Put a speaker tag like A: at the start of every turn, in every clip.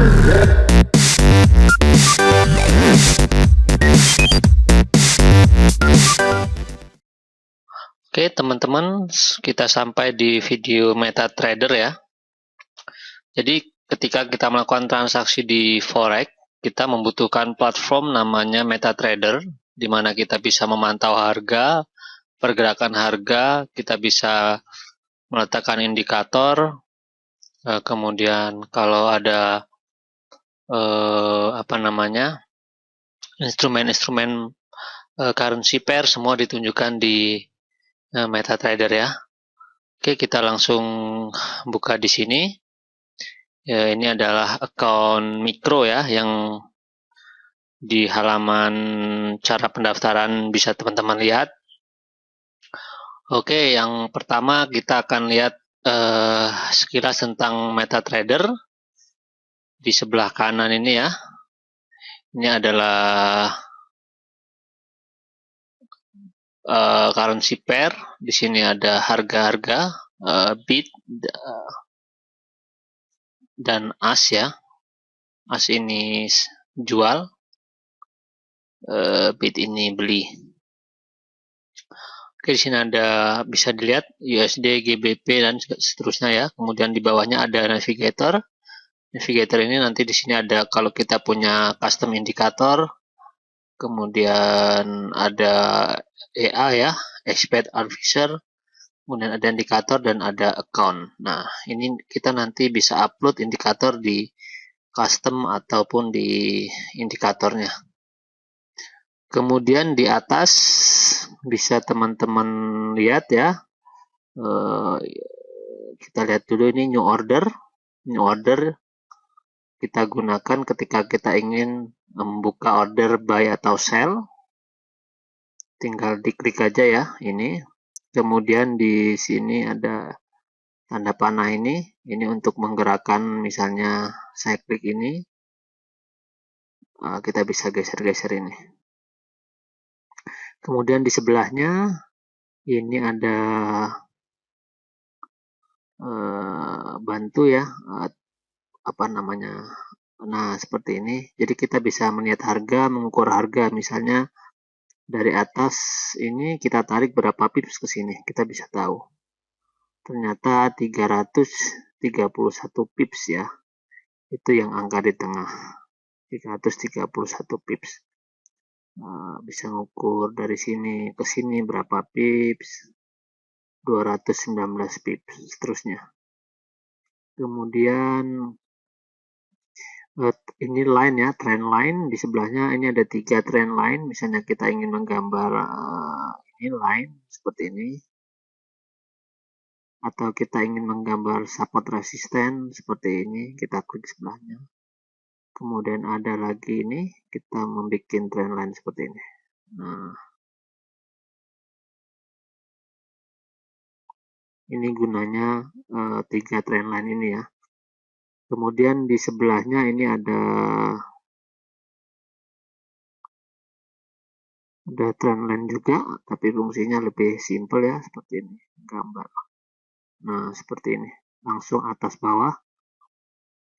A: Oke teman-teman, kita sampai di video MetaTrader ya. Jadi ketika kita melakukan transaksi di Forex, kita membutuhkan platform namanya MetaTrader, di mana kita bisa memantau harga, pergerakan harga, kita bisa meletakkan indikator, kemudian kalau ada instrumen-instrumen currency pair semua ditunjukkan di MetaTrader ya. Oke, kita langsung buka di sini. Ya, ini adalah account mikro ya, yang di halaman cara pendaftaran bisa teman-teman lihat. Oke, yang pertama kita akan lihat sekilas tentang MetaTrader. Di sebelah kanan ini ya, ini adalah currency pair. Di sini ada harga-harga, bid dan as ya. As ini jual, bid ini beli. Oke, di sini ada bisa dilihat USD, GBP dan seterusnya ya. Kemudian di bawahnya ada navigator. Navigator ini nanti di sini ada kalau kita punya custom indikator. Kemudian ada EA ya, Expert Advisor. Kemudian ada indikator dan ada account. Nah, ini kita nanti bisa upload indikator di custom ataupun di indikatornya. Kemudian di atas bisa teman-teman lihat ya, kita lihat dulu ini new order kita gunakan ketika kita ingin membuka order buy atau sell, tinggal diklik aja ya ini. Kemudian di sini ada tanda panah ini untuk menggerakkan, misalnya saya klik ini, kita bisa geser-geser ini. Kemudian di sebelahnya ini ada bantu ya, nah seperti ini. Jadi kita bisa melihat harga, mengukur harga, misalnya dari atas ini kita tarik berapa pips ke sini, kita bisa tahu. Ternyata 331 pips ya. Itu yang angka di tengah. 331 pips. Bisa ngukur dari sini ke sini berapa pips, 219 pips, seterusnya. Kemudian ini line ya, trend line. Di sebelahnya ini ada 3 trend line. Misalnya kita ingin menggambar ini line seperti ini, atau kita ingin menggambar support resisten seperti ini, kita klik sebelahnya. Kemudian ada lagi ini, kita membuat trend line seperti ini. Nah, ini gunanya 3 trend line ini ya. Kemudian di sebelahnya ini ada trend line juga, tapi fungsinya lebih simple ya, seperti ini gambar. Nah, seperti ini, langsung atas bawah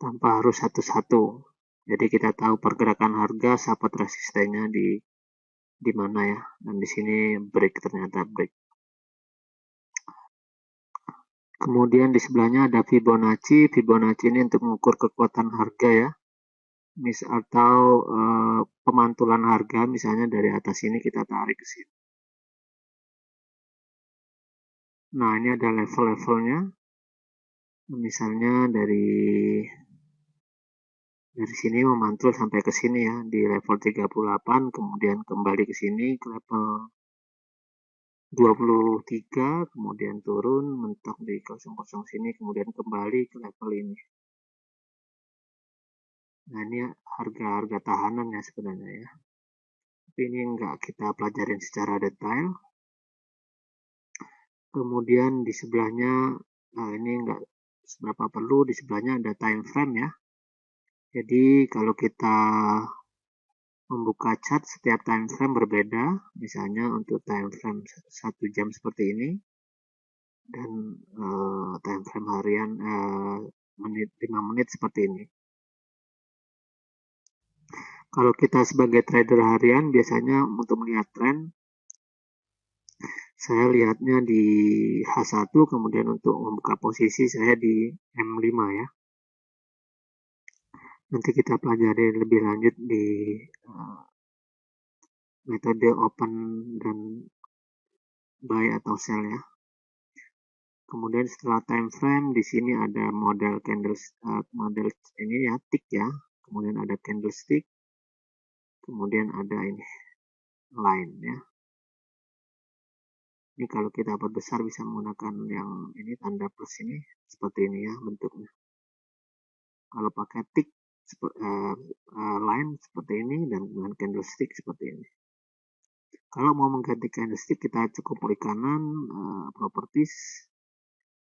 A: tanpa harus satu-satu. Jadi kita tahu pergerakan harga, support resistennya di mana ya. Dan di sini break, ternyata break. Kemudian di sebelahnya ada Fibonacci. Fibonacci ini untuk mengukur kekuatan harga ya. Atau pemantulan harga, misalnya dari atas ini kita tarik ke sini. Nah, ini ada level-levelnya. Misalnya dari sini memantul sampai ke sini ya, di level 38, kemudian kembali ke sini ke level 23, kemudian turun mentok di 00 sini, kemudian kembali ke level ini. Nah, ini harga-harga tahanan ya sebenarnya ya. Tapi ini enggak kita pelajarin secara detail. Kemudian di sebelahnya, nah ini enggak seberapa perlu, di sebelahnya ada time frame ya. Jadi kalau kita membuka chart, setiap time frame berbeda. Misalnya untuk time frame 1 jam seperti ini, dan time frame harian 5 menit seperti ini.
B: Kalau kita sebagai trader harian, biasanya untuk melihat tren, saya lihatnya di H1, kemudian untuk membuka posisi saya di M5 ya. Nanti kita pelajari lebih lanjut di metode open dan buy atau sell ya. Kemudian setelah time frame, di sini ada model model ini ya, tick ya. Kemudian ada candlestick. Kemudian ada ini line ya. Ini kalau kita perbesar bisa menggunakan yang ini tanda plus ini seperti ini ya bentuknya. Kalau pakai tick line seperti ini dan dengan candlestick seperti ini. Kalau mau mengganti candlestick, kita cukup klik kanan properties,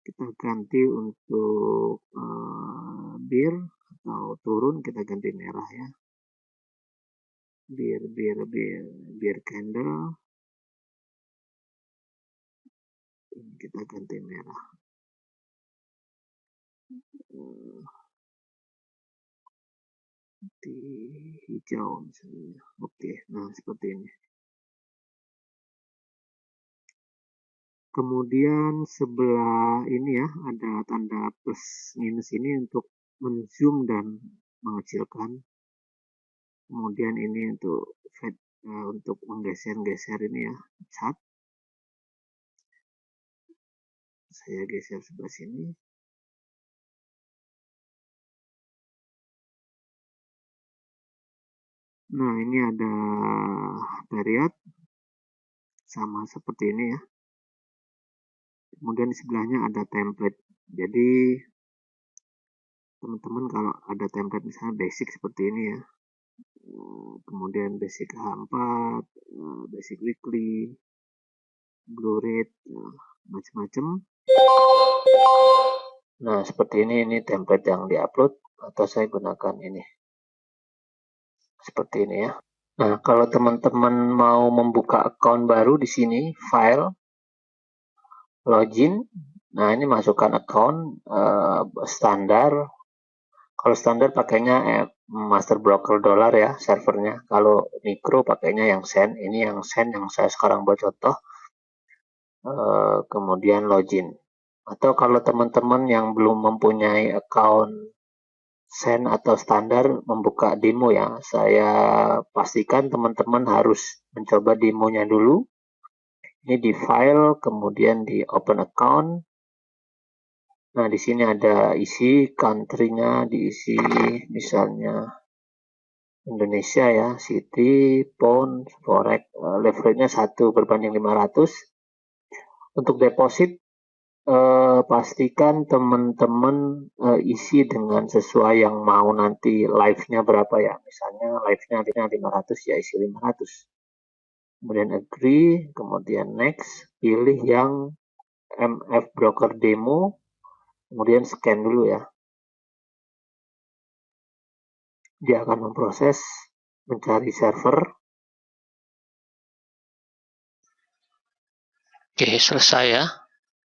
B: kita ganti untuk bir atau turun, kita ganti merah ya. Bir candle, ini kita ganti merah. Di hijau misalnya. Oke, nah seperti ini. Kemudian sebelah ini ya ada tanda plus minus ini untuk menzoom dan mengecilkan. Kemudian ini untuk menggeser-geser ini ya chart. Saya geser sebelah sini. Nah ini ada period sama seperti ini ya. Kemudian di sebelahnya ada template. Jadi teman-teman kalau ada template misalnya basic seperti ini ya. Kemudian basic H4, basic weekly, blue rate, macam-macam. Nah seperti ini template yang diupload atau saya gunakan ini seperti ini ya. Nah kalau teman-teman mau membuka account baru di sini file login. Nah ini masukkan account standar. Kalau standar pakainya master broker dollar ya servernya. Kalau mikro pakainya yang sen. Ini yang sen yang saya sekarang buat contoh. Kemudian login. Atau kalau teman-teman yang belum mempunyai account sen atau standar membuka demo ya. Saya pastikan teman-teman harus mencoba demonya dulu. Ini di file, kemudian di open account. Nah, di sini ada isi country-nya, diisi misalnya Indonesia ya, city, pound, forex, leverage-nya 1/500. Untuk deposit, pastikan teman-teman isi dengan sesuai yang mau nanti live-nya berapa ya. Misalnya live-nya 500 ya isi 500. Kemudian agree, kemudian next, pilih yang MF broker demo, kemudian scan dulu ya. Dia akan memproses, mencari server. Oke, selesai ya.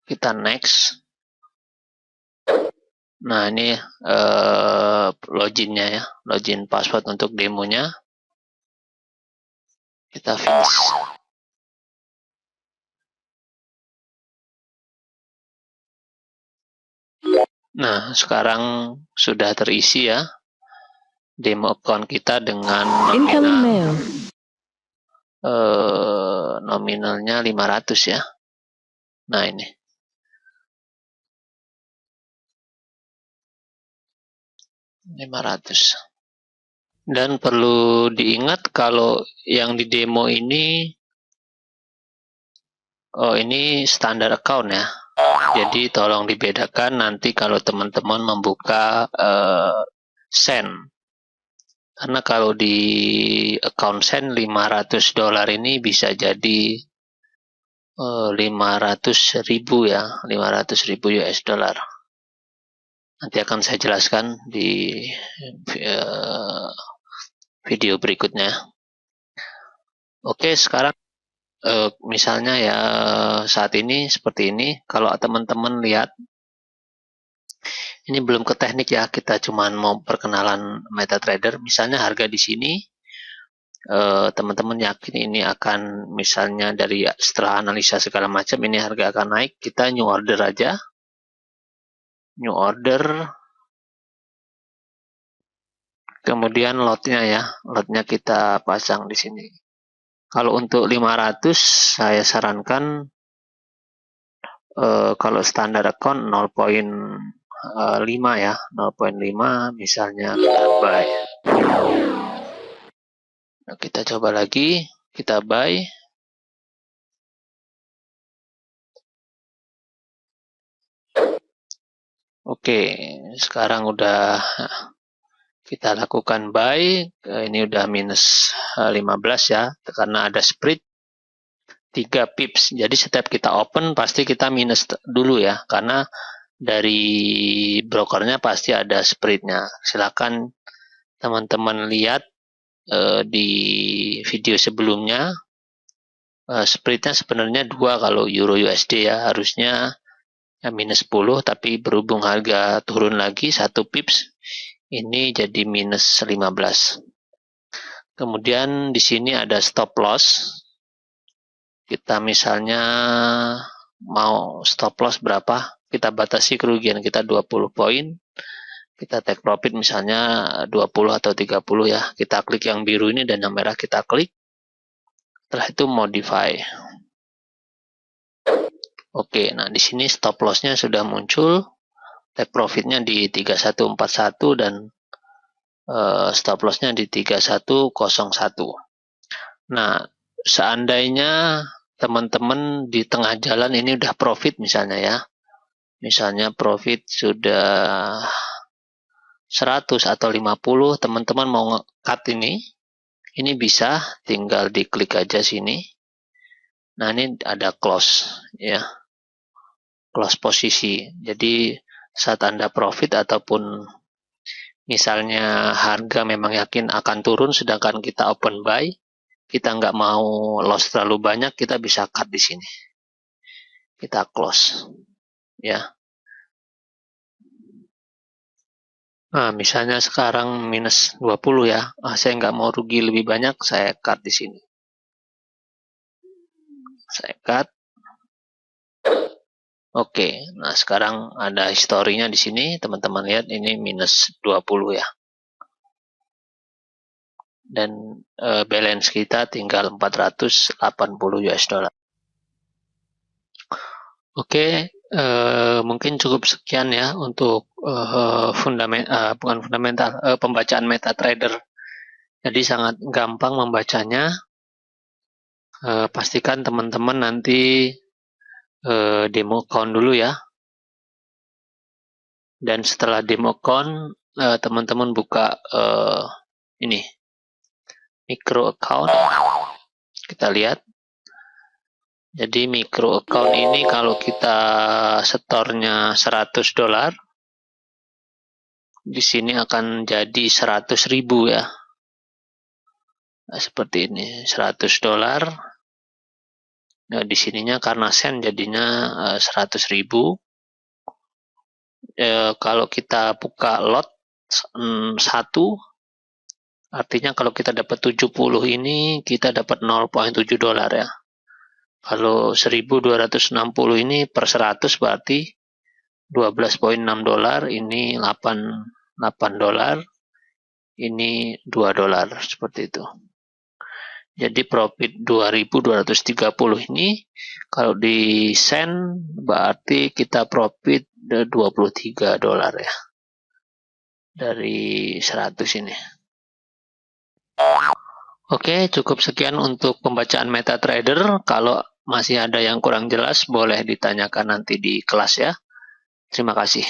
B: Kita next. Nah, ini loginnya ya. Login password untuk demonya. Kita finish. Nah, sekarang sudah terisi ya. Demo account kita dengan nominalnya 500 ya. Nah, ini. Dan perlu diingat kalau yang di demo ini ini standar account ya. Jadi tolong dibedakan nanti kalau teman-teman membuka sen. Karena kalau di account sen $500 ini bisa jadi 500.000 ya, 500.000 US dollar. Nanti akan saya jelaskan di video berikutnya. Oke, sekarang misalnya ya saat ini seperti ini. Kalau teman-teman lihat, ini belum ke teknik ya, kita cuma mau perkenalan MetaTrader. Misalnya harga di sini
A: teman-teman yakin ini akan, misalnya dari setelah analisa segala macam ini harga akan naik, kita new order aja. New order, kemudian lotnya ya, lotnya kita pasang di sini. Kalau untuk 500 saya sarankan kalau standar account 0,5 ya, 0,5 misalnya kita buy. Nah, kita coba lagi, kita buy. Oke, sekarang udah kita lakukan buy. Ini udah minus 15 ya, karena ada spread 3 pips. Jadi setiap kita open pasti kita minus dulu ya, karena dari brokernya pasti ada spreadnya. Silakan teman-teman lihat di video sebelumnya. Spreadnya sebenarnya 2 kalau Euro USD ya, harusnya ya minus 10, tapi berhubung harga turun lagi 1 pips, ini jadi minus 15. Kemudian di sini ada stop loss. Kita misalnya mau stop loss berapa, kita batasi kerugian kita 20 poin. Kita take profit misalnya 20 atau 30 ya. Kita klik yang biru ini dan yang merah kita klik. Setelah itu modify. Oke, nah di sini stop loss-nya sudah muncul. Take profit-nya di 3141 dan stop loss-nya di 3101. Nah, seandainya teman-teman di tengah jalan ini udah profit misalnya ya. Misalnya profit sudah 100 atau 50, teman-teman mau nge-cut ini bisa tinggal diklik aja sini. Nah, ini ada close ya. Close posisi. Jadi saat Anda profit ataupun misalnya harga memang yakin akan turun sedangkan kita open buy, kita nggak mau loss terlalu banyak, kita bisa cut di sini. Kita close ya. Nah, misalnya sekarang minus 20 ya. Saya nggak mau rugi lebih banyak, saya cut di sini. Saya cut. Oke, nah sekarang ada historinya di sini, teman-teman lihat ini minus 20 ya. Dan balance kita tinggal 480 US dollar. Oke, mungkin cukup sekian ya untuk pembacaan MetaTrader. Jadi sangat gampang membacanya. Pastikan teman-teman nanti demo account dulu ya. Dan setelah demo account, teman-teman buka ini micro account. Kita lihat. Jadi micro account ini kalau kita setornya 100 dolar, di sini akan jadi 100.000 ya. Nah, seperti ini, 100 dolar. Nah, di sininya karena sen jadinya 100.000. Kalau kita buka lot 1, artinya kalau kita dapat 70 ini kita dapat 0,7 dolar ya. Kalau 1260 ini per 100 berarti 12,6 dolar, ini 8 dolar, ini 2 dolar, seperti itu. Jadi profit 2230 ini kalau di sen berarti kita profit 23 dolar ya. Dari 100 ini. Oke, cukup sekian untuk pembacaan MetaTrader. Kalau masih ada yang kurang jelas boleh ditanyakan nanti di kelas ya. Terima kasih.